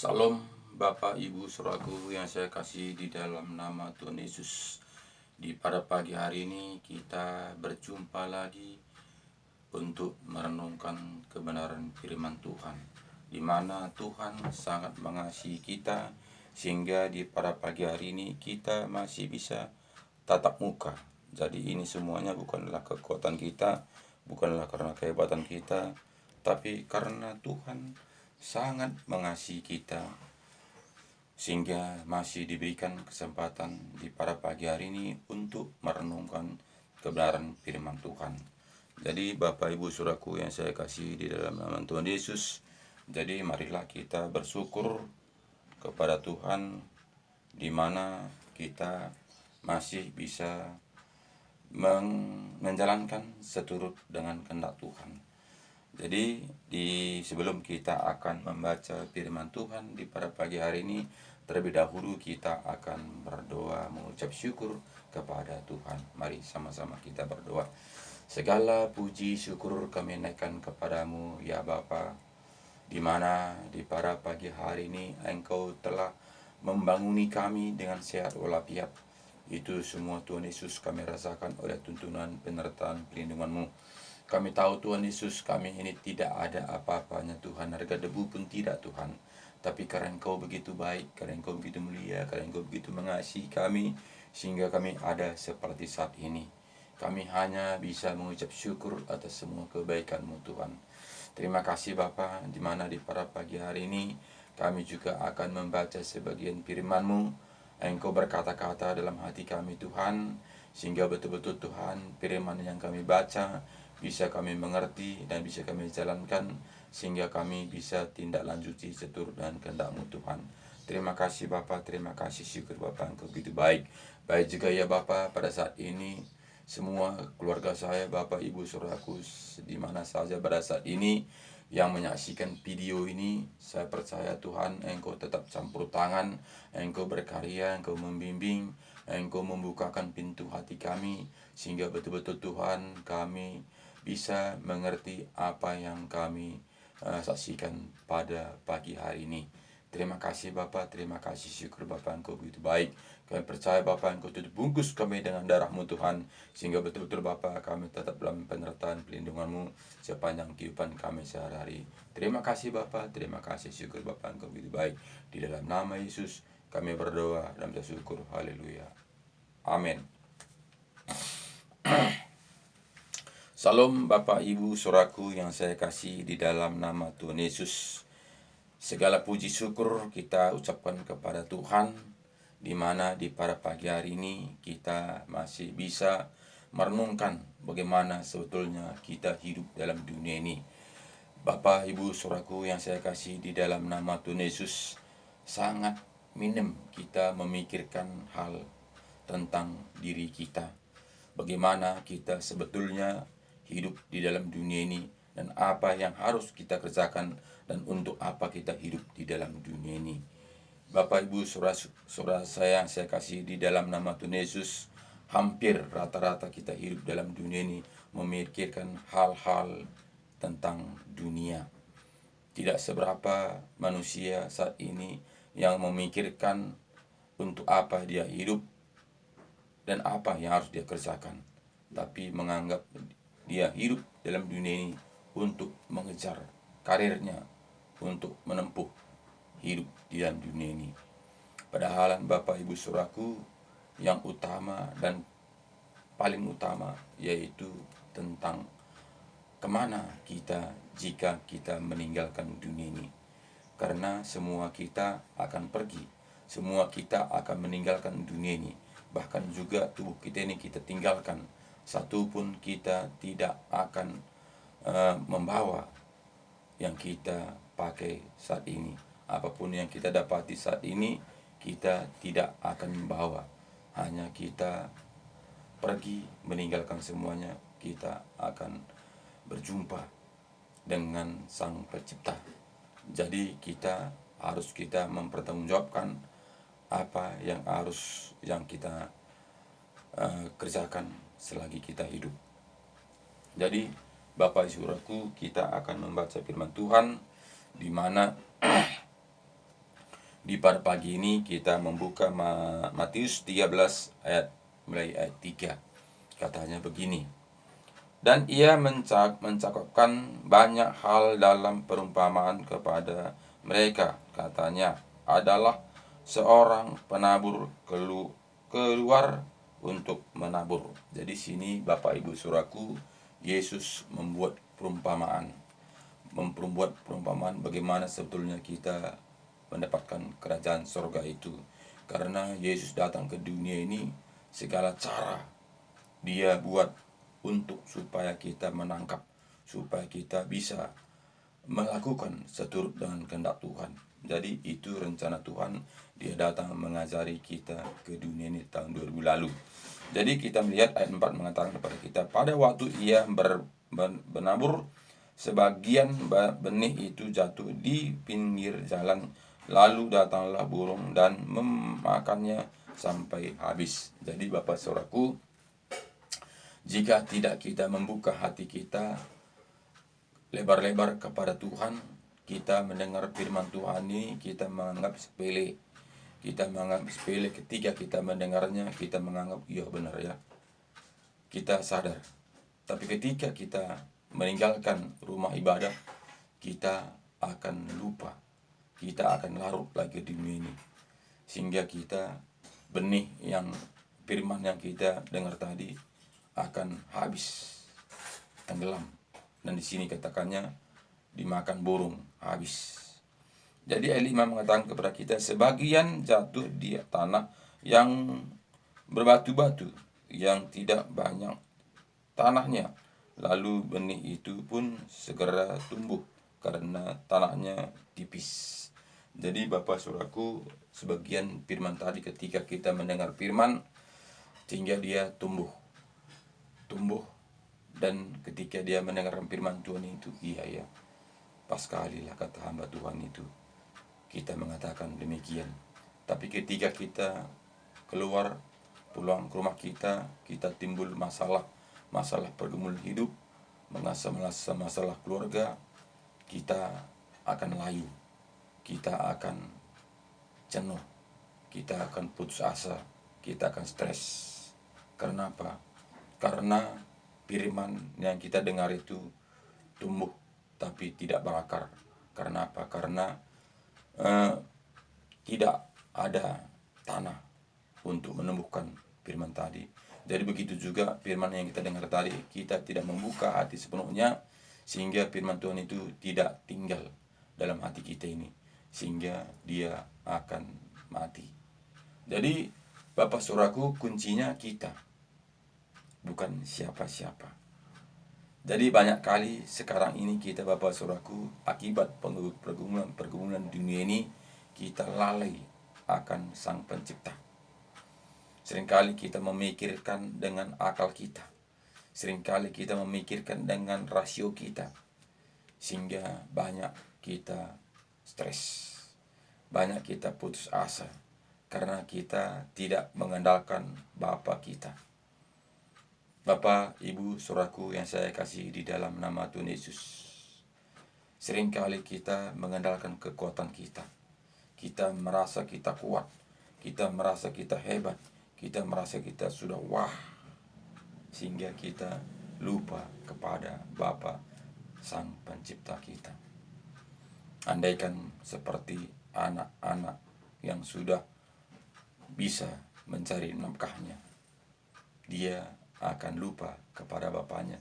Salam Bapak Ibu Saudaraku yang saya kasih di dalam nama Tuhan Yesus. Di pada pagi hari ini kita berjumpa lagi untuk merenungkan kebenaran firman Tuhan, di mana Tuhan sangat mengasihi kita sehingga di pada pagi hari ini kita masih bisa tatap muka. Jadi ini semuanya bukanlah kekuatan kita, bukanlah karena kehebatan kita, tapi karena Tuhan sangat mengasihi kita sehingga masih diberikan kesempatan di pada pagi hari ini untuk merenungkan kebenaran firman Tuhan. Jadi Bapak Ibu Saudaraku yang saya kasih di dalam nama Tuhan Yesus, jadi marilah kita bersyukur kepada Tuhan di mana kita masih bisa menjalankan seturut dengan kehendak Tuhan. Jadi sebelum kita akan membaca firman Tuhan di pada pagi hari ini, terlebih dahulu kita akan berdoa mengucap syukur kepada Tuhan. Mari sama-sama kita berdoa. Segala puji syukur kami naikkan kepadamu ya Bapa, di mana di pada pagi hari ini Engkau telah membanguni kami dengan sehat walafiat. Itu semua Tuhan Yesus kami rasakan oleh tuntunan penyertaan pelindungan-Mu. Kami tahu Tuhan Yesus, kami ini tidak ada apa-apanya Tuhan, harga debu pun tidak Tuhan. Tapi karena Engkau begitu baik, karena Engkau begitu mulia, karena Engkau begitu mengasihi kami, sehingga kami ada seperti saat ini. Kami hanya bisa mengucap syukur atas semua kebaikan-Mu Tuhan. Terima kasih Bapa, di mana di pada pagi hari ini kami juga akan membaca sebagian firman-Mu. Engkau berkata-kata dalam hati kami Tuhan, sehingga betul-betul Tuhan firman yang kami baca bisa kami mengerti dan bisa kami jalankan, sehingga kami bisa tindak lanjuti seturut dengan kehendak-Mu Tuhan. Terima kasih Bapa, terima kasih, syukur Bapa, Engkau begitu baik. Baik juga ya Bapa, pada saat ini semua keluarga saya, Bapak Ibu Saudaraku di mana saja pada saat ini yang menyaksikan video ini, saya percaya Tuhan Engkau tetap campur tangan, Engkau berkarya, Engkau membimbing, Engkau membukakan pintu hati kami, sehingga betul-betul Tuhan kami bisa mengerti apa yang kami saksikan pada pagi hari ini. Terima kasih Bapak, terima kasih, syukur Bapak, Engkau begitu baik. Kami percaya Bapak, Engkau tutup bungkus kami dengan darah-Mu Tuhan, sehingga betul-betul Bapak kami tetap dalam penyertaan pelindungan-Mu sepanjang kehidupan kami sehari-hari. Terima kasih Bapak, terima kasih, syukur Bapak, Engkau begitu baik. Di dalam nama Yesus kami berdoa dan bersyukur. Haleluya. Amin. Salam Bapak Ibu Saudaraku yang saya kasih di dalam nama Tuhan Yesus. Segala puji syukur kita ucapkan kepada Tuhan, di mana di pada pagi hari ini kita masih bisa merenungkan bagaimana sebetulnya kita hidup dalam dunia ini. Bapak Ibu Saudaraku yang saya kasih di dalam nama Tuhan Yesus, sangat minim kita memikirkan hal tentang diri kita. Bagaimana kita sebetulnya hidup di dalam dunia ini, dan apa yang harus kita kerjakan, dan untuk apa kita hidup di dalam dunia ini. Bapak Ibu saudara saya kasih di dalam nama Tuhan Yesus, hampir rata-rata kita hidup dalam dunia ini memikirkan hal-hal tentang dunia. Tidak seberapa manusia saat ini yang memikirkan untuk apa dia hidup dan apa yang harus dia kerjakan, tapi menganggap dia hidup dalam dunia ini untuk mengejar karirnya, untuk menempuh hidup di dalam dunia ini. Padahal Bapak Ibu Saudaraku, yang utama dan paling utama yaitu tentang kemana kita jika kita meninggalkan dunia ini. Karena semua kita akan pergi, semua kita akan meninggalkan dunia ini. Bahkan juga tubuh kita ini kita tinggalkan, satu pun kita tidak akan membawa yang kita pakai saat ini. Apapun yang kita dapati saat ini, kita tidak akan membawa. Hanya kita pergi meninggalkan semuanya, kita akan berjumpa dengan Sang Pencipta. Jadi kita mempertanggungjawabkan apa yang kita kerjakan selagi kita hidup. Jadi Bapak Saudaraku, kita akan membaca firman Tuhan di mana Di pada pagi ini kita membuka Matius 13 mulai ayat 3. Katanya begini. Dan ia mencakapkan banyak hal dalam perumpamaan kepada mereka. Katanya adalah seorang penabur keluar untuk menabur. Jadi sini Bapak Ibu Saudaraku, Yesus membuat perumpamaan bagaimana sebetulnya kita mendapatkan kerajaan surga itu. Karena Yesus datang ke dunia ini, segala cara dia buat untuk supaya kita menangkap, supaya kita bisa melakukan seturut dengan kehendak Tuhan. Jadi itu rencana Tuhan, dia datang mengajari kita ke dunia ini tahun 2000 lalu. Jadi kita melihat ayat 4 mengatakan kepada kita, pada waktu ia menabur, sebagian benih itu jatuh di pinggir jalan, lalu datanglah burung dan memakannya sampai habis. Jadi Bapak Saudaraku, jika tidak kita membuka hati kita lebar-lebar kepada Tuhan, kita mendengar firman Tuhan ini, kita menganggap sepele. Kita menganggap sepele ketika kita mendengarnya, kita menganggap iya benar ya. Kita sadar. Tapi ketika kita meninggalkan rumah ibadah, kita akan lupa. Kita akan larut lagi di dunia ini. Sehingga kita benih yang firman yang kita dengar tadi akan habis, tenggelam. Dan di sini katakannya dimakan burung, habis. Jadi ayat 5 mengatakan kepada kita, sebagian jatuh di tanah yang berbatu-batu, yang tidak banyak tanahnya. Lalu benih itu pun segera tumbuh karena tanahnya tipis. Jadi Bapak Saudaraku, sebagian firman tadi ketika kita mendengar firman, sehingga dia tumbuh. Dan ketika dia mendengar firman Tuhan itu, iya ya, pas sekali lah kata hamba Tuhan itu. Kita mengatakan demikian. Tapi ketika kita keluar, pulang ke rumah kita timbul masalah pergumulan hidup, masalah keluarga, kita akan layu, kita akan jenuh, kita akan putus asa, kita akan stres. Karena apa? Karena firman yang kita dengar itu tumbuh tapi tidak berakar. Karena apa? Karena tidak ada tanah untuk menumbuhkan firman tadi. Jadi begitu juga firman yang kita dengar tadi, kita tidak membuka hati sepenuhnya, sehingga firman Tuhan itu tidak tinggal dalam hati kita ini, sehingga dia akan mati. Jadi Bapak Saudaraku, kuncinya kita, bukan siapa-siapa. Jadi banyak kali sekarang ini kita Bapak Saudaraku, akibat pergumulan dunia ini, kita lalai akan Sang Pencipta. Seringkali kita memikirkan dengan akal kita, seringkali kita memikirkan dengan rasio kita, sehingga banyak kita stres, banyak kita putus asa, karena kita tidak mengandalkan Bapa kita. Bapak, Ibu, Saudaraku yang saya kasih di dalam nama Tuhan Yesus, seringkali kita mengandalkan kekuatan kita. Kita merasa kita kuat, kita merasa kita hebat, kita merasa kita sudah wah, sehingga kita lupa kepada Bapa Sang Pencipta kita. Andaikan seperti anak-anak yang sudah bisa mencari nafkahnya, dia akan lupa kepada bapaknya.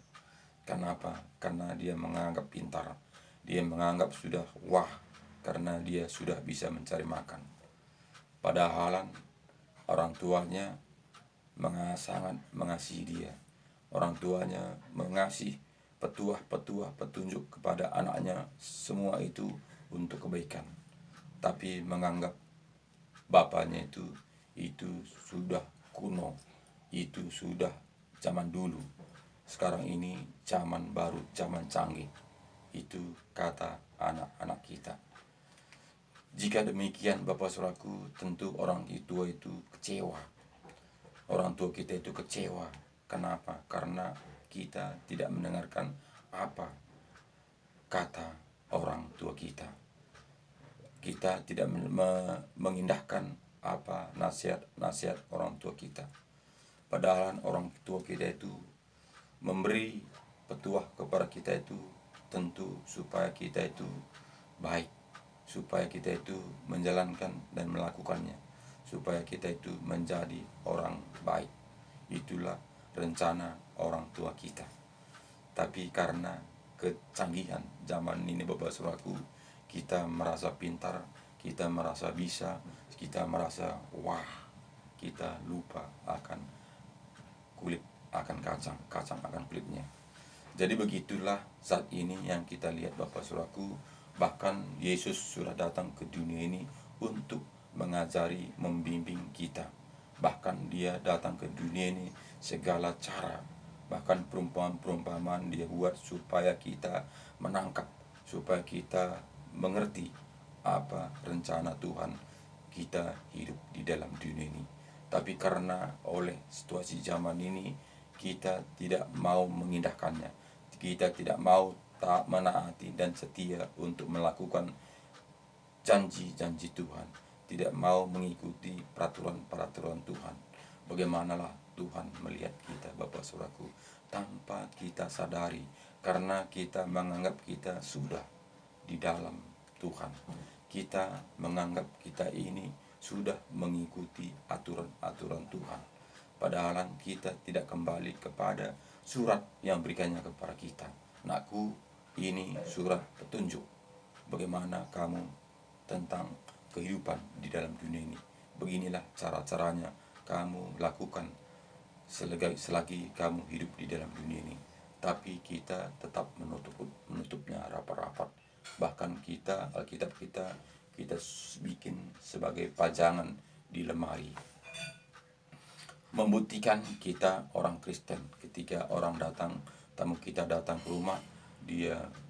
Kenapa? Karena dia menganggap pintar, dia menganggap sudah wah, karena dia sudah bisa mencari makan. Padahal orang tuanya sangat mengasihi dia. Orang tuanya mengasih petunjuk kepada anaknya, semua itu untuk kebaikan. Tapi menganggap bapaknya itu sudah kuno, itu sudah zaman dulu. Sekarang ini zaman baru, zaman canggih. Itu kata anak-anak kita. Jika demikian Bapak Saudaraku, tentu orang tua itu kecewa. Orang tua kita itu kecewa. Kenapa? Karena kita tidak mendengarkan apa kata orang tua kita. Kita tidak mengindahkan apa nasihat orang tua kita. Padahal orang tua kita itu memberi petuah kepada kita itu tentu supaya kita itu baik, supaya kita itu menjalankan dan melakukannya, supaya kita itu menjadi orang baik. Itulah rencana orang tua kita. Tapi karena kecanggihan zaman ini Bapak Saudaraku, kita merasa pintar, kita merasa bisa, kita merasa wah, kita lupa akan kulit, akan kacang akan kulitnya. Jadi begitulah saat ini yang kita lihat Bapak Saudaraku, bahkan Yesus sudah datang ke dunia ini untuk mengajari, membimbing kita. Bahkan dia datang ke dunia ini segala cara, bahkan perumpamaan-perumpamaan dia buat supaya kita menangkap, supaya kita mengerti apa rencana Tuhan kita hidup di dalam dunia ini. Tapi karena oleh situasi zaman ini kita tidak mau mengindahkannya, kita tidak mau tak menaati dan setia untuk melakukan janji-janji Tuhan, tidak mau mengikuti peraturan-peraturan Tuhan. Bagaimanalah Tuhan melihat kita Bapak Saudaraku, tanpa kita sadari, karena kita menganggap kita sudah di dalam Tuhan. Kita menganggap kita ini sudah mengikuti aturan-aturan Tuhan. Padahal kita tidak kembali kepada surat yang berikannya kepada kita. Nakku, ini surat petunjuk bagaimana kamu tentang kehidupan di dalam dunia ini. Beginilah cara-caranya kamu lakukan selagi kamu hidup di dalam dunia ini. Tapi kita tetap menutupnya rapat-rapat. Bahkan kita, Alkitab kita bikin sebagai pajangan di lemari. Membuktikan kita orang Kristen. Ketika orang datang, tamu kita datang ke rumah,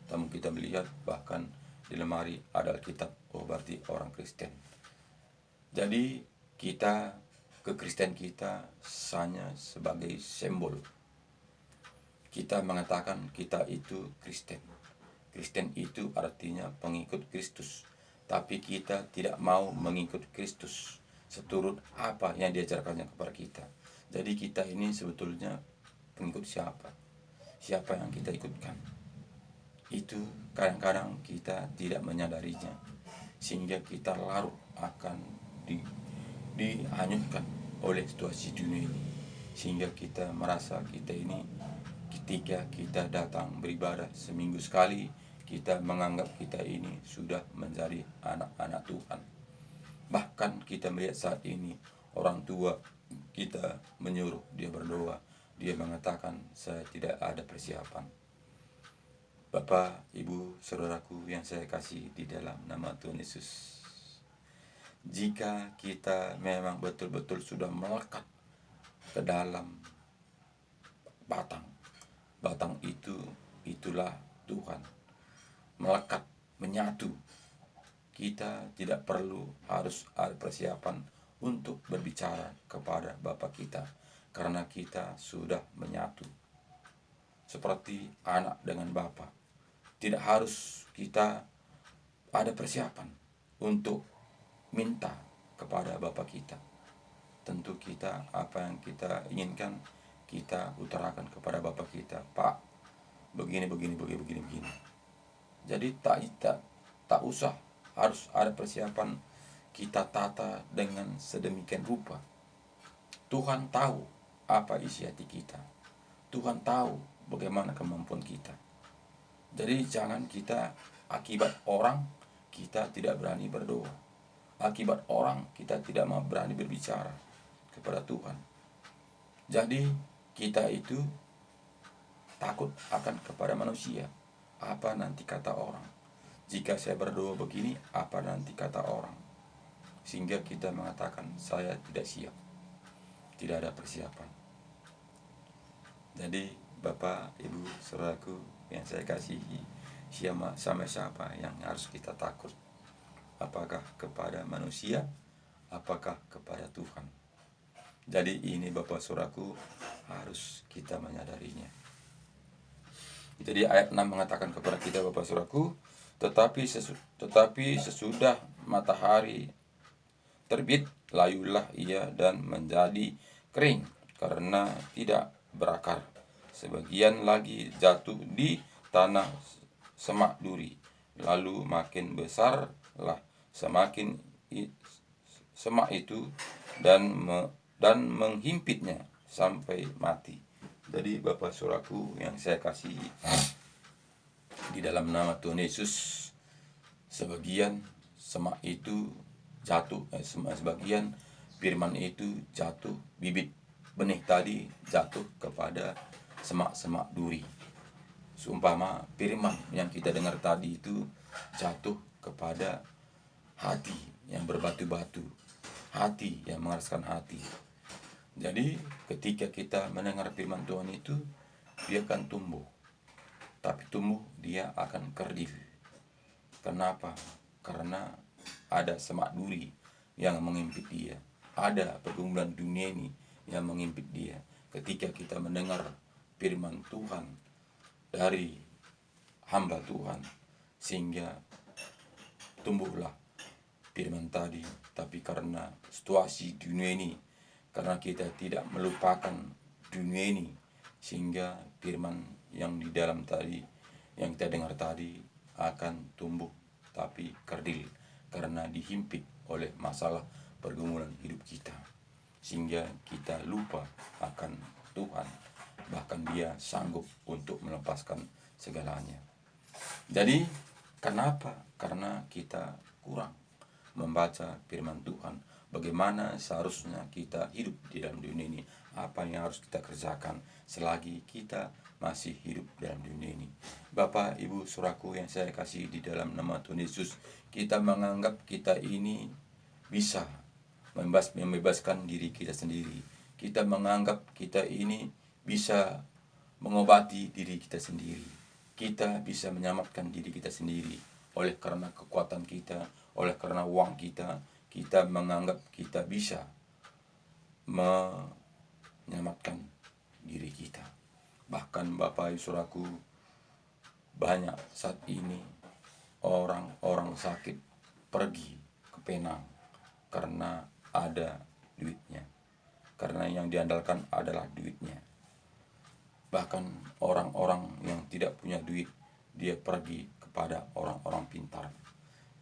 tamu kita melihat bahkan di lemari ada Alkitab, oh berarti orang Kristen. Jadi kita, kekristen kita hanya sebagai simbol. Kita mengatakan kita itu Kristen. Kristen itu artinya pengikut Kristus. Tapi kita tidak mau mengikut Kristus seturut apa yang diajarkannya kepada kita. Jadi kita ini sebetulnya pengikut siapa? Siapa yang kita ikutkan? Itu kadang-kadang kita tidak menyadarinya, sehingga kita larut akan dihanyutkan oleh situasi dunia ini, sehingga kita merasa kita ini ketika kita datang beribadah seminggu sekali, kita menganggap kita ini sudah menjadi anak-anak Tuhan. Bahkan kita melihat saat ini orang tua kita menyuruh dia berdoa, dia mengatakan saya tidak ada persiapan. Bapak, Ibu, saudaraku yang saya kasih di dalam nama Tuhan Yesus, jika kita memang betul-betul sudah melekat ke dalam batang itulah Tuhan, melekat, menyatu, kita tidak perlu harus ada persiapan untuk berbicara kepada Bapa kita, karena kita sudah menyatu seperti anak dengan Bapa. Tidak harus kita ada persiapan untuk minta kepada Bapa kita. Tentu kita apa yang kita inginkan kita utarakan kepada Bapa kita, Pak, begini. Jadi tak usah harus ada persiapan kita tata dengan sedemikian rupa. Tuhan tahu apa isi hati kita. Tuhan tahu bagaimana kemampuan kita. Jadi jangan kita akibat orang kita tidak berani berdoa. Akibat orang kita tidak mau berani berbicara kepada Tuhan. Jadi kita itu takut akan kepada manusia. Apa nanti kata orang? Jika saya berdoa begini, apa nanti kata orang? Sehingga kita mengatakan saya tidak siap, tidak ada persiapan. Jadi Bapak, Ibu, saudaraku yang saya kasihi, sama siapa yang harus kita takut? Apakah kepada manusia? Apakah kepada Tuhan? Jadi ini Bapak saudaraku harus kita menyadarinya. Jadi ayat 6 mengatakan kepada kita Bapak saudaraku, tetapi sesudah matahari terbit, layulah ia dan menjadi kering karena tidak berakar. Sebagian lagi jatuh di tanah semak duri, lalu makin besarlah semakin semak itu dan menghimpitnya sampai mati. Jadi Bapak Saudaraku yang saya kasih di dalam nama Tuhan Yesus, sebagian semak itu jatuh, sebagian firman itu jatuh, bibit benih tadi jatuh kepada semak-semak duri. Seumpama firman yang kita dengar tadi itu jatuh kepada hati yang berbatu-batu, hati yang mengeraskan hati. Jadi ketika kita mendengar firman Tuhan itu, dia akan tumbuh. Tapi tumbuh dia akan kerdil. Kenapa? Karena ada semak duri yang mengimpit dia. Ada pergumulan dunia ini yang mengimpit dia. Ketika kita mendengar firman Tuhan dari hamba Tuhan, sehingga tumbuhlah firman tadi. Tapi karena situasi dunia ini, karena kita tidak melupakan dunia ini, sehingga firman yang di dalam tadi, yang kita dengar tadi akan tumbuh tapi kerdil karena dihimpit oleh masalah pergumulan hidup kita, sehingga kita lupa akan Tuhan, bahkan dia sanggup untuk melepaskan segalanya. Jadi kenapa? Karena kita kurang membaca firman Tuhan. Bagaimana seharusnya kita hidup di dalam dunia ini, apa yang harus kita kerjakan selagi kita masih hidup dalam dunia ini. Bapak, Ibu, Saudaraku yang saya kasih di dalam nama Tuhan Yesus, kita menganggap kita ini bisa membebaskan diri kita sendiri. Kita menganggap kita ini bisa mengobati diri kita sendiri. Kita bisa menyelamatkan diri kita sendiri. Oleh karena kekuatan kita, oleh karena uang kita, kita menganggap kita bisa menyelamatkan diri kita. Bahkan Bapak Ibu Saudaraku, banyak saat ini orang-orang sakit pergi ke Penang karena ada duitnya. Karena yang diandalkan adalah duitnya. Bahkan orang-orang yang tidak punya duit, dia pergi kepada orang-orang pintar.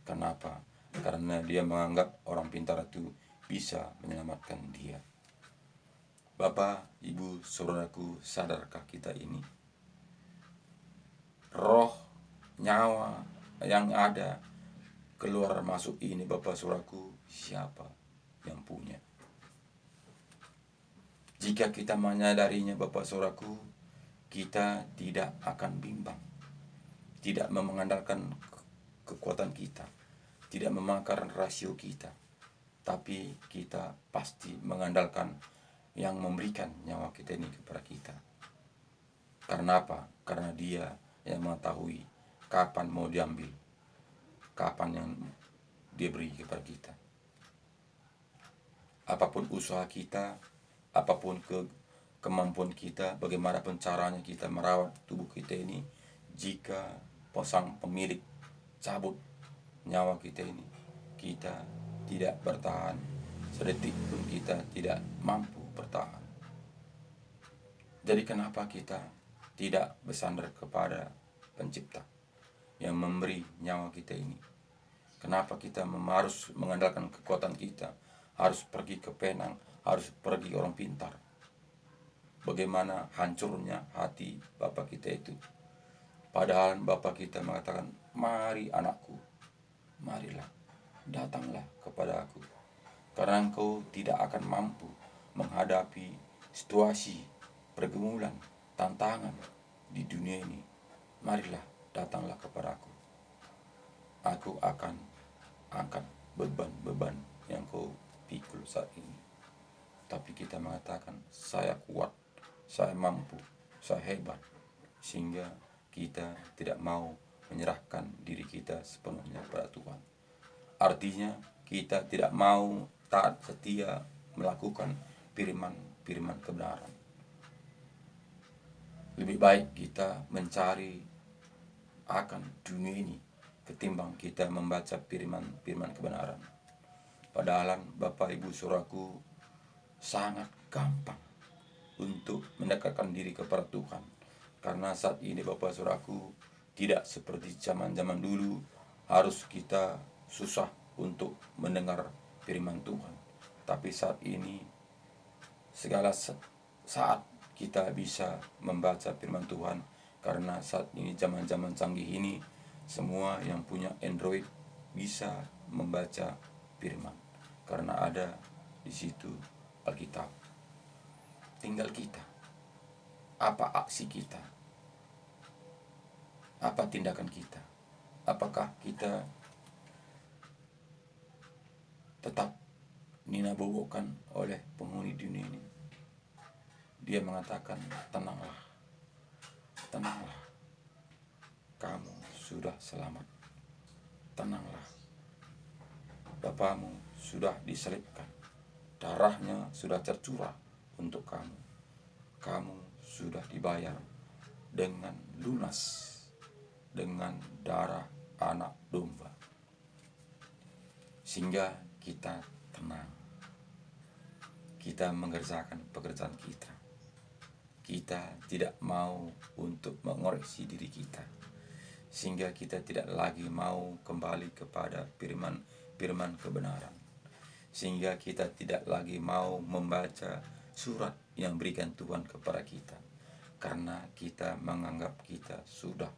Kenapa? Karena dia menganggap orang pintar itu bisa menyelamatkan dia. Bapak, Ibu, Saudaraku, sadarkah kita ini? Roh, nyawa yang ada keluar masuk ini, Bapak Saudaraku, siapa yang punya? Jika kita menyadarinya, Bapak Saudaraku, kita tidak akan bimbang, tidak mengandalkan kekuatan kita, tidak memakan rasio kita, tapi kita pasti mengandalkan yang memberikan nyawa kita ini kepada kita. Karena apa? Karena dia yang mengetahui kapan mau diambil, kapan yang dia beri kepada kita. Apapun usaha kita, apapun kemampuan kita, bagaimanapun caranya kita merawat tubuh kita ini, jika sang pemilik cabut nyawa kita ini, kita tidak bertahan sedetik pun, kita tidak mampu bertahan. Jadi kenapa kita tidak bersandar kepada Pencipta yang memberi nyawa kita ini? Kenapa kita harus mengandalkan kekuatan kita, harus pergi ke Penang, harus pergi orang pintar? Bagaimana hancurnya hati Bapak kita itu. Padahal Bapak kita mengatakan, mari anakku, marilah, datanglah kepada aku. Karena engkau tidak akan mampu menghadapi situasi, pergumulan, tantangan di dunia ini. Marilah, datanglah kepada aku. Aku akan angkat beban-beban yang kau pikul saat ini. Tapi kita mengatakan, saya kuat, saya mampu, saya hebat. Sehingga kita tidak mau menyerahkan diri kita sepenuhnya kepada Tuhan. Artinya kita tidak mau taat setia melakukan firman kebenaran. Lebih baik kita mencari akan dunia ini, ketimbang kita membaca firman kebenaran. Padahal Bapak Ibu Saudaraku, sangat gampang untuk mendekatkan diri kepada Tuhan. Karena saat ini Bapak Saudaraku, tidak seperti zaman-zaman dulu harus kita susah untuk mendengar firman Tuhan. Tapi saat ini segala saat kita bisa membaca firman Tuhan, karena saat ini zaman-zaman canggih ini semua yang punya Android bisa membaca firman, karena ada di situ Alkitab. Tinggal kita, apa aksi kita, apa tindakan kita, apakah kita tetap dinabobokan oleh penghuni dunia ini. Dia mengatakan, tenanglah, tenanglah, kamu sudah selamat. Tenanglah, Bapamu sudah disalibkan, darahnya sudah tercurah untuk kamu. Kamu sudah dibayar dengan lunas, dengan darah anak domba. Sehingga kita tenang. Kita mengerjakan pekerjaan kita. Kita tidak mau untuk mengoreksi diri kita, sehingga kita tidak lagi mau kembali kepada firman kebenaran, sehingga kita tidak lagi mau membaca surat yang berikan Tuhan kepada kita, karena kita menganggap kita sudah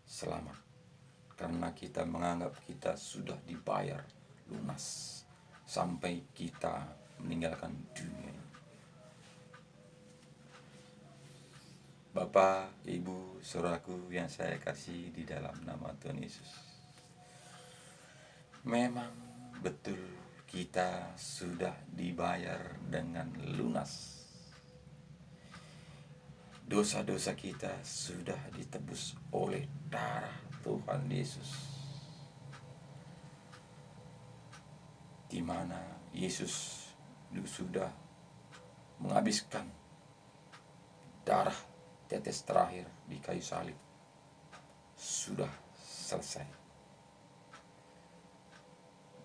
selamat, karena kita menganggap kita sudah dibayar lunas sampai kita meninggalkan dunia. Bapak, Ibu, Saudaraku yang saya kasih di dalam nama Tuhan Yesus, memang betul kita sudah dibayar dengan lunas. Dosa-dosa kita sudah ditebus oleh darah Tuhan Yesus, di mana Yesus sudah menghabiskan darah tetes terakhir di kayu salib. Sudah selesai.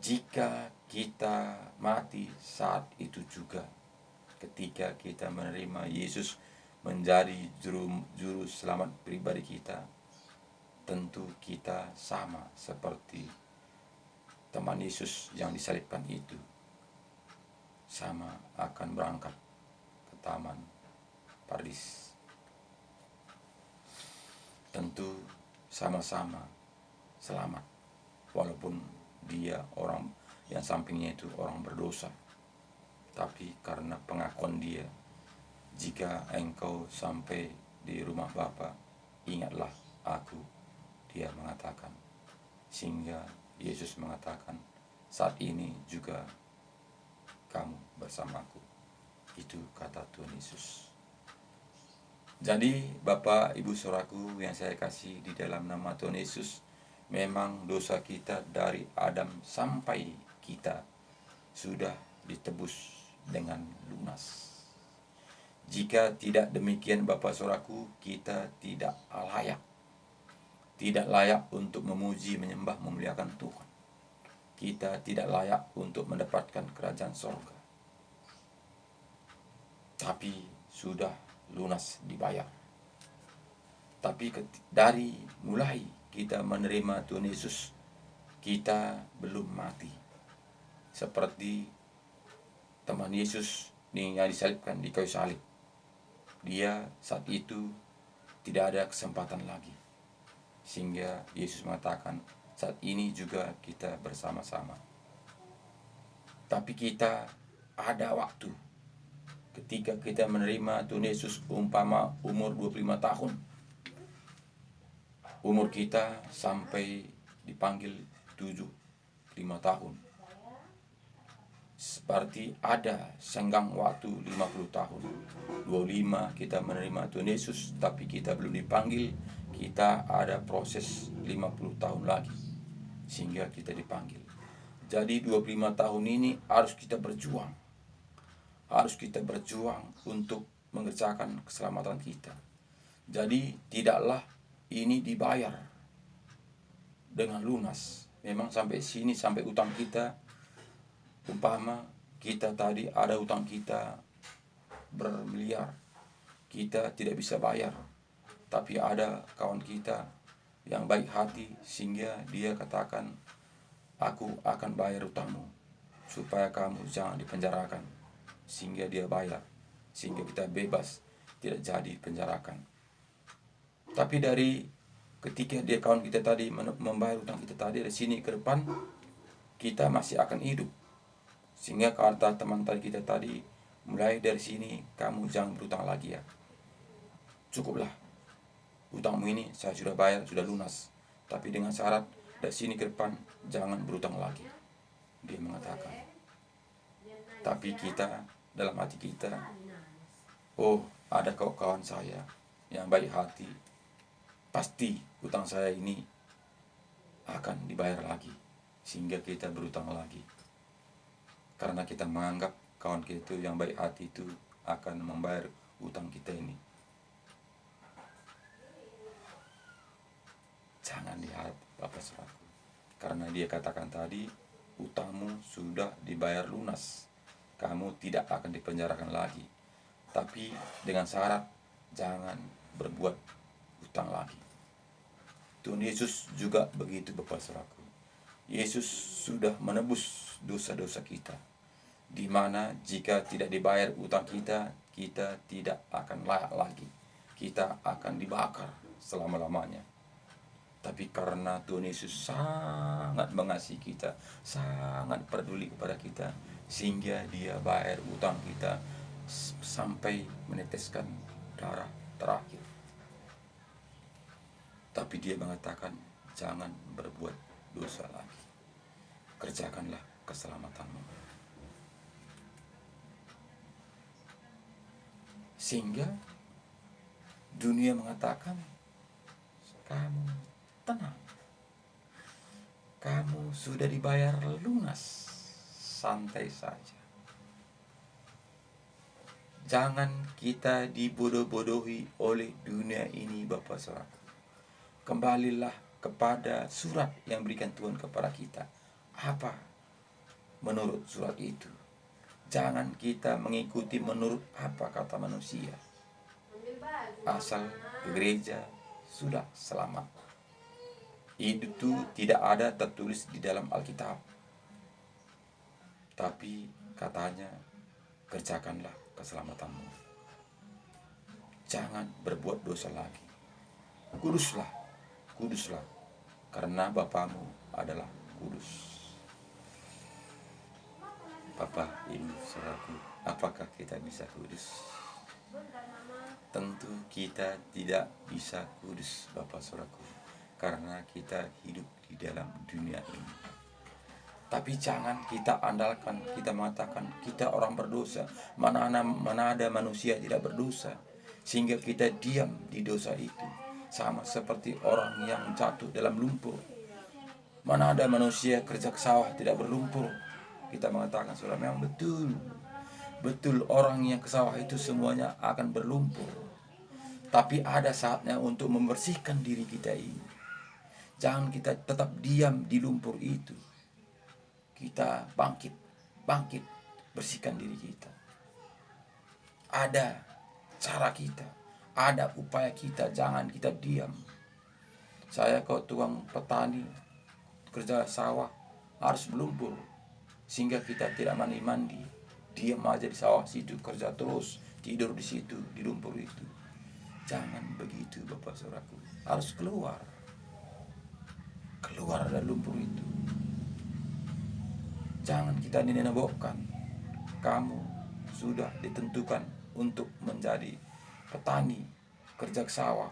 Jika kita mati saat itu juga, ketika kita menerima Yesus menjadi juru selamat pribadi kita, tentu kita sama seperti teman Yesus yang disalibkan itu, sama akan berangkat ke taman Paradis. Tentu sama-sama selamat, walaupun dia orang yang sampingnya itu orang berdosa. Tapi karena pengakuan dia, jika engkau sampai di rumah Bapa, ingatlah aku, dia mengatakan. Sehingga Yesus mengatakan, saat ini juga kamu bersamaku. Itu kata Tuhan Yesus. Jadi Bapak, Ibu, Saudaraku yang saya kasih di dalam nama Tuhan Yesus, memang dosa kita dari Adam sampai kita sudah ditebus dengan lunas. Jika tidak demikian Bapak Saudaraku, kita tidak layak untuk memuji, menyembah, memuliakan Tuhan. Kita tidak layak untuk mendapatkan kerajaan surga. Tapi sudah lunas dibayar. Tapi dari mulai kita menerima Tuhan Yesus, kita belum mati. Seperti teman Yesus yang disalibkan di kayu salib. Dia saat itu tidak ada kesempatan lagi. Sehingga Yesus mengatakan, saat ini juga kita bersama-sama. Tapi kita ada waktu. Ketika kita menerima Tuhan Yesus, umpama umur 25 tahun. Umur kita sampai dipanggil 75 tahun. Seperti ada senggang waktu 50 tahun. 25 kita menerima Tuhan Yesus, tapi kita belum dipanggil. Kita ada proses 50 tahun lagi, sehingga kita dipanggil. Jadi 25 tahun ini harus kita berjuang. Harus kita berjuang untuk mengerjakan keselamatan kita. Jadi tidaklah ini dibayar dengan lunas. Memang sampai sini, sampai utang kita, umpama kita tadi ada utang kita bermiliar, kita tidak bisa bayar, tapi ada kawan kita yang baik hati sehingga dia katakan, aku akan bayar utangmu supaya kamu jangan dipenjarakan, sehingga dia bayar, sehingga kita bebas, tidak jadi penjarakan. Tapi dari ketika dia kawan kita tadi membayar utang kita tadi, dari sini ke depan kita masih akan hidup. Sehingga kata teman tadi kita tadi, mulai dari sini kamu jangan berutang lagi ya. Cukuplah, utangmu ini saya sudah bayar, sudah lunas. Tapi dengan syarat dari sini ke depan jangan berutang lagi, dia mengatakan. Tapi kita dalam hati kita, oh ada kawan saya yang baik hati, pasti utang saya ini akan dibayar lagi, sehingga kita berutang lagi. Karena kita menganggap kawan kita itu yang baik hati itu akan membayar utang kita ini. Jangan diharap Bapak Saudaraku, karena dia katakan tadi, utangmu sudah dibayar lunas, kamu tidak akan dipenjarakan lagi. Tapi dengan syarat jangan berbuat utang lagi. Tuhan Yesus juga begitu Bapak Saudaraku. Yesus sudah menebus dosa-dosa kita, di mana jika tidak dibayar utang kita, kita tidak akan layak lagi, kita akan dibakar selama-lamanya. Tapi karena Tuhan Yesus sangat mengasihi kita, sangat peduli kepada kita, sehingga dia bayar utang kita sampai meneteskan darah terakhir. Tapi dia mengatakan, jangan berbuat dosa lagi, kerjakanlah keselamatanmu. Sehingga dunia mengatakan, kamu tenang, kamu sudah dibayar lunas, santai saja. Jangan kita dibodoh-bodohi oleh dunia ini Bapak Saudara. Kembalilah kepada surat yang berikan Tuhan kepada kita. Apa menurut surat itu? Jangan kita mengikuti menurut apa kata manusia. Asal ke gereja sudah selamat. Itu tidak ada tertulis di dalam Alkitab. Tapi katanya, kerjakanlah keselamatanmu. Jangan berbuat dosa lagi. Kuduslah, karena Bapamu adalah kudus. Bapak, Ibu, Saudaraku, apakah kita bisa kudus? Tentu kita tidak bisa kudus Bapak Saudaraku, karena kita hidup di dalam dunia ini. Tapi jangan kita andalkan, kita mengatakan kita orang berdosa, mana ada manusia tidak berdosa, sehingga kita diam di dosa itu, sama seperti orang yang jatuh dalam lumpur. Mana ada manusia kerja ke sawah tidak berlumpur. Kita mengatakan, saudara, memang betul orang yang ke sawah itu semuanya akan berlumpur. Tapi ada saatnya untuk membersihkan diri kita ini. Jangan kita tetap diam di lumpur itu. Kita bangkit, bersihkan diri kita. Ada cara kita, ada upaya kita, jangan kita diam. Saya kok tukang petani, kerja sawah, harus berlumpur, sehingga kita tidak mandi-mandi, diam aja di sawah situ, kerja terus, tidur di situ, di lumpur itu. Jangan begitu Bapak Saudaraku, harus keluar dari lumpur itu. Jangan kita dinenebokkan. Kamu sudah ditentukan untuk menjadi petani, kerja ke sawah,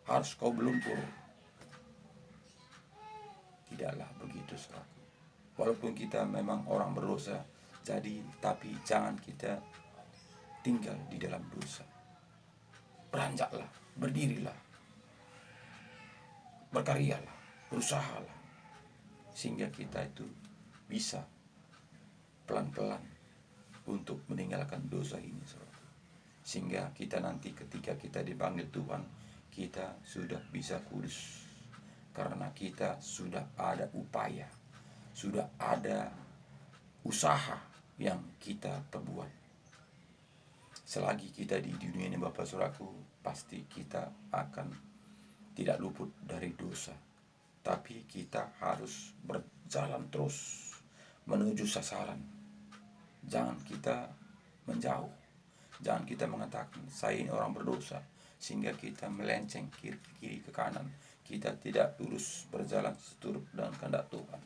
harus kau berlumpur. Tidaklah begitu, saudaraku. Walaupun kita memang orang berdosa, tapi jangan kita tinggal di dalam dosa. Beranjaklah, berdirilah, berkaryalah, berusahalah, sehingga kita itu bisa pelan-pelan untuk meninggalkan dosa ini, saudara. Sehingga kita nanti ketika kita dipanggil Tuhan, kita sudah bisa kudus. karena kita sudah ada upaya, sudah ada usaha yang kita perbuat. Selagi kita di dunia ini Bapak Saudaraku, pasti kita akan tidak luput dari dosa. Tapi kita harus berjalan terus menuju sasaran. Jangan kita menjauh. Jangan kita mengatakan saya ini orang berdosa, sehingga kita melenceng kiri ke kanan. Kita tidak lurus berjalan seturut dengan kehendak Tuhan.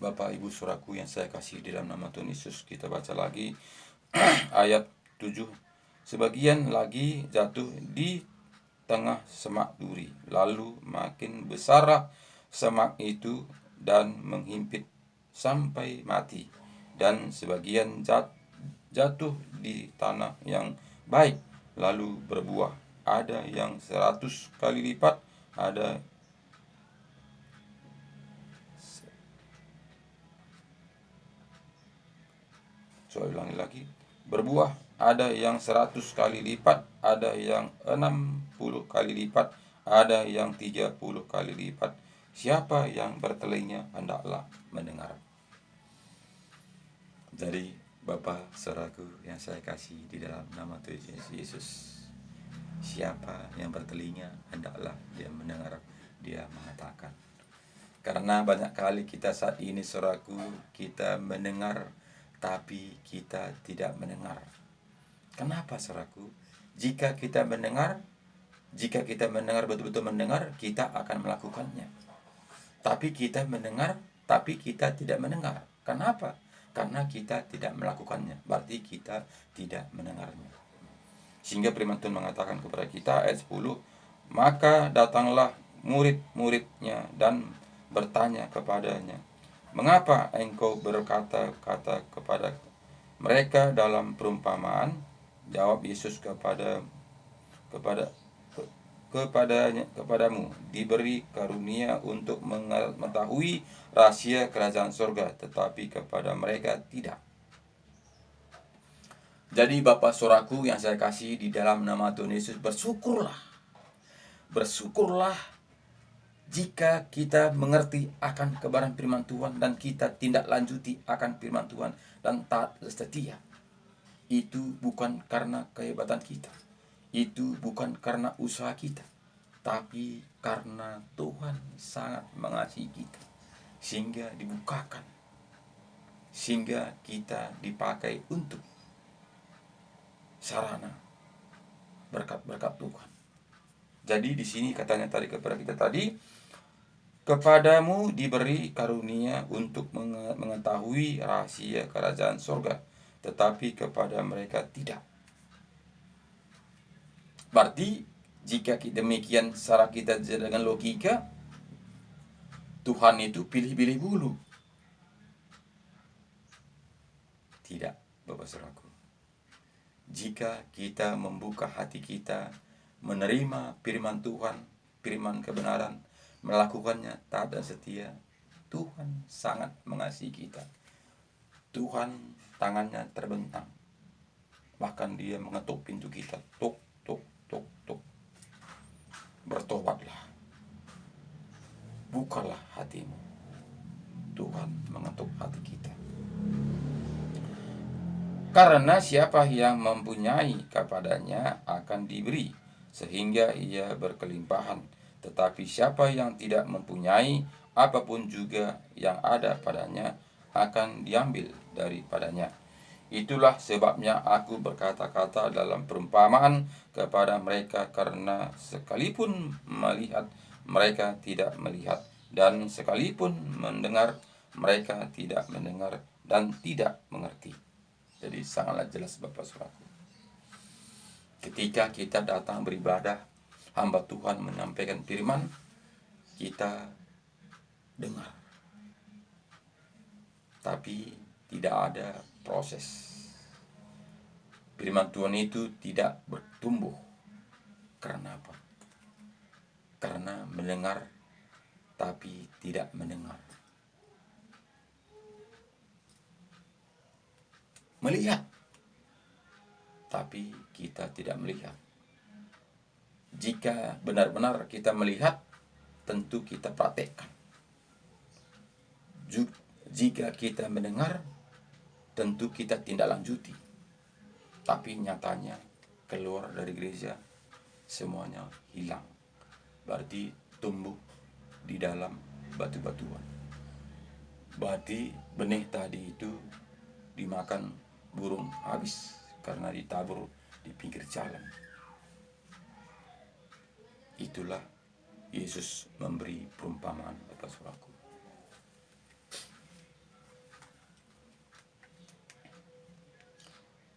Bapak Ibu Saudaraku yang saya kasih di dalam nama Tuhan Yesus, kita baca lagi ayat 7. Sebagian lagi jatuh di tengah semak duri, lalu makin besarlah semak itu dan menghimpit sampai mati. Dan sebagian jatuh di tanah yang baik, lalu berbuah, ada yang 100 kali lipat, ada saya ulangi lagi, berbuah, ada yang 100 kali lipat, ada yang 60 kali lipat, ada yang 30 kali lipat. Siapa yang bertelinga hendaklah mendengar. Jadi Bapak Saudaraku yang saya kasih di dalam nama Tuhan Yesus, siapa yang bertelinga hendaklah dia mendengar. Dia mengatakan, karena banyak kali kita saat ini Saudaraku, kita mendengar tapi kita tidak mendengar. Kenapa Saudaraku? Jika kita mendengar betul-betul mendengar, kita akan melakukannya. Tapi kita mendengar tapi kita tidak mendengar. Kenapa? Karena kita tidak melakukannya. Berarti kita tidak mendengarnya. Sehingga firman Tuhan mengatakan kepada kita ayat 10, maka datanglah murid-muridnya dan bertanya kepadanya, mengapa engkau berkata-kata kepada mereka dalam perumpamaan? Jawab Yesus kepadamu diberi karunia untuk mengetahui rahasia kerajaan surga, tetapi kepada mereka tidak. Jadi Bapak Saudaraku yang saya kasih di dalam nama Tuhan Yesus, bersyukurlah jika kita mengerti akan kebenaran firman Tuhan dan kita tindak lanjuti akan firman Tuhan dan taat setia. Itu bukan karena kehebatan kita, itu bukan karena usaha kita, tapi karena Tuhan sangat mengasihi kita, sehingga dibukakan, sehingga kita dipakai untuk sarana berkat-berkat Tuhan. Jadi di sini katanya tadi kepada kita tadi, kepadamu diberi karunia untuk mengetahui rahasia kerajaan surga, tetapi kepada mereka tidak. Berarti jika demikian secara kita dengan logika, Tuhan itu pilih-pilih bulu. Tidak, Bapak Saudaraku. Jika kita membuka hati kita, menerima firman Tuhan, firman kebenaran, melakukannya taat dan setia, Tuhan sangat mengasihi kita. Tuhan tangannya terbentang, bahkan dia mengetuk pintu kita, tuk, tuk, tuk, tuk. Bertobatlah, bukalah hatimu. Tuhan mengetuk hati kita. Karena siapa yang mempunyai kepadanya akan diberi, sehingga ia berkelimpahan. Tetapi siapa yang tidak mempunyai, apapun juga yang ada padanya akan diambil daripadanya. Itulah sebabnya aku berkata-kata dalam perumpamaan kepada mereka, karena sekalipun melihat mereka tidak melihat, dan sekalipun mendengar mereka tidak mendengar dan tidak mengerti. Jadi sangatlah jelas Bapak Saudaraku. Ketika kita datang beribadah, hamba Tuhan menyampaikan firman, kita dengar. Tapi tidak ada proses. Firman Tuhan itu tidak bertumbuh. Karena apa? Karena mendengar tapi tidak mendengar. Melihat tapi kita tidak melihat. Jika benar-benar kita melihat, tentu kita praktekkan. Jika kita mendengar, tentu kita tindak lanjuti. Tapi nyatanya keluar dari gereja semuanya hilang. Berarti tumbuh di dalam batu-batuan. Berarti benih tadi itu dimakan burung habis karena ditabur di pinggir jalan. Itulah Yesus memberi perumpamaan, Bapak Saudaraku.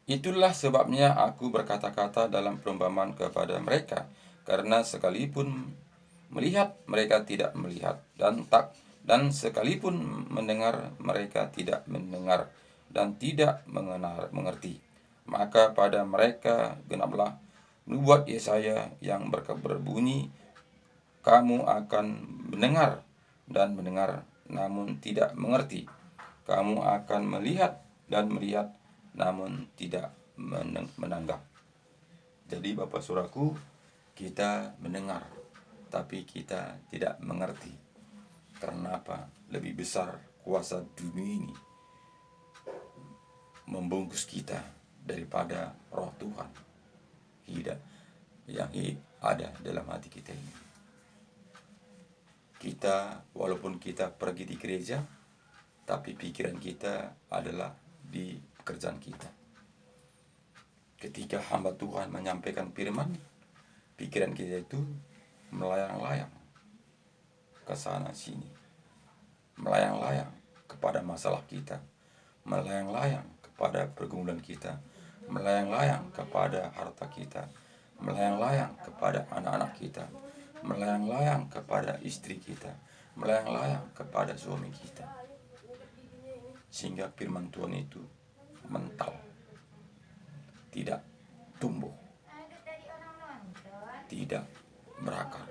Itulah sebabnya aku berkata-kata dalam perumpamaan kepada mereka, karena sekalipun melihat mereka tidak melihat, dan sekalipun mendengar mereka tidak mendengar dan tidak mengerti. Maka pada mereka genaplah nubuat Yesaya yang berbunyi, kamu akan mendengar dan mendengar namun tidak mengerti. Kamu akan melihat dan melihat namun tidak menanggap. Jadi Bapak Saudaraku, kita mendengar tapi kita tidak mengerti. Karena apa? Lebih besar kuasa dunia ini membungkus kita daripada roh Tuhan yang ada dalam hati kita ini. Kita, walaupun kita pergi di gereja, tapi pikiran kita adalah di pekerjaan kita. Ketika hamba Tuhan menyampaikan firman, pikiran kita itu melayang-layang ke sana sini, melayang-layang kepada masalah kita, melayang-layang kepada pergumulan kita, melayang-layang kepada harta kita, melayang-layang kepada anak-anak kita, melayang-layang kepada istri kita, melayang-layang kepada suami kita. Sehingga firman Tuhan itu mental, tidak tumbuh, tidak berakar.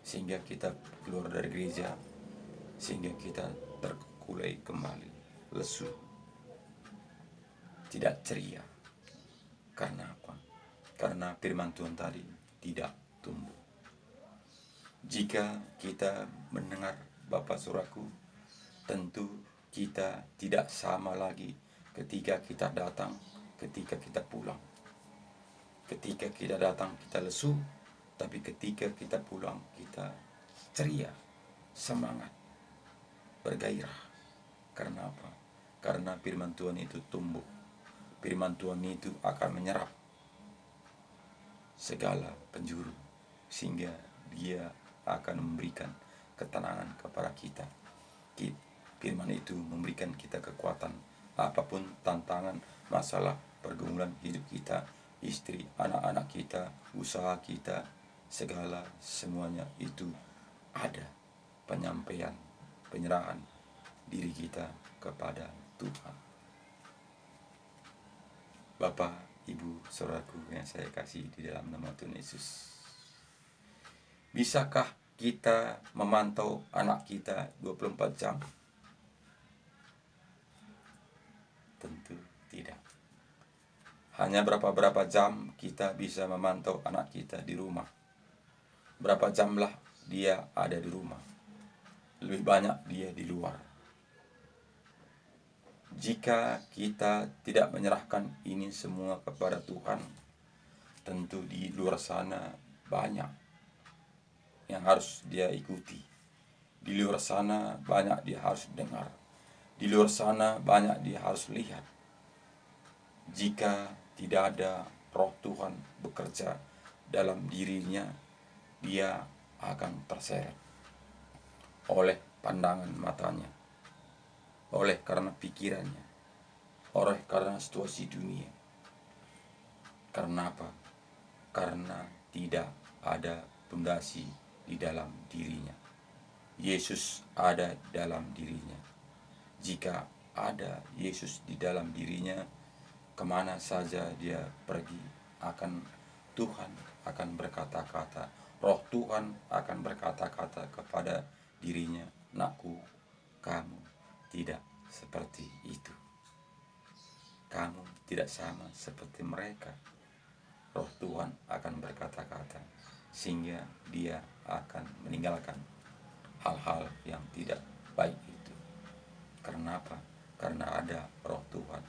Sehingga kita keluar dari gereja, sehingga kita terkulai kembali, lesu, tidak ceria. Karena apa? Karena firman Tuhan tadi tidak tumbuh. Jika kita mendengar, Bapak Saudaraku, tentu kita tidak sama lagi ketika kita datang, ketika kita pulang. Ketika kita datang kita lesu, tapi ketika kita pulang kita ceria, semangat, bergairah. Karena apa? Karena firman Tuhan itu tumbuh. Firman Tuhan itu akan menyerap segala penjuru, sehingga dia akan memberikan ketenangan kepada kita. Firman itu memberikan kita kekuatan. Apapun tantangan, masalah, pergumulan hidup kita, istri, anak-anak kita, usaha kita, segala semuanya itu ada penyampaian, penyerahan diri kita kepada Tuhan. Bapak, Ibu, Saudaraku yang saya kasih di dalam nama Tuhan Yesus, bisakah kita memantau anak kita 24 jam? Tentu tidak. Hanya berapa jam kita bisa memantau anak kita di rumah. Berapa jamlah dia ada di rumah. Lebih banyak dia di luar. Jika kita tidak menyerahkan ini semua kepada Tuhan, tentu di luar sana banyak yang harus dia ikuti. Di luar sana banyak dia harus dengar. Di luar sana banyak dia harus lihat. Jika tidak ada roh Tuhan bekerja dalam dirinya, dia akan terseret oleh pandangan matanya, oleh karena pikirannya, oleh karena situasi dunia. Karena apa? Karena tidak ada pondasi di dalam dirinya. Yesus ada dalam dirinya. Jika ada Yesus di dalam dirinya, kemana saja dia pergi, Tuhan akan berkata-kata, roh Tuhan akan berkata-kata kepada dirinya, nakku, kamu tidak seperti itu. Kamu tidak sama seperti mereka. Roh Tuhan akan berkata-kata, sehingga dia akan meninggalkan hal-hal yang tidak baik itu. Karena apa? Karena ada Roh Tuhan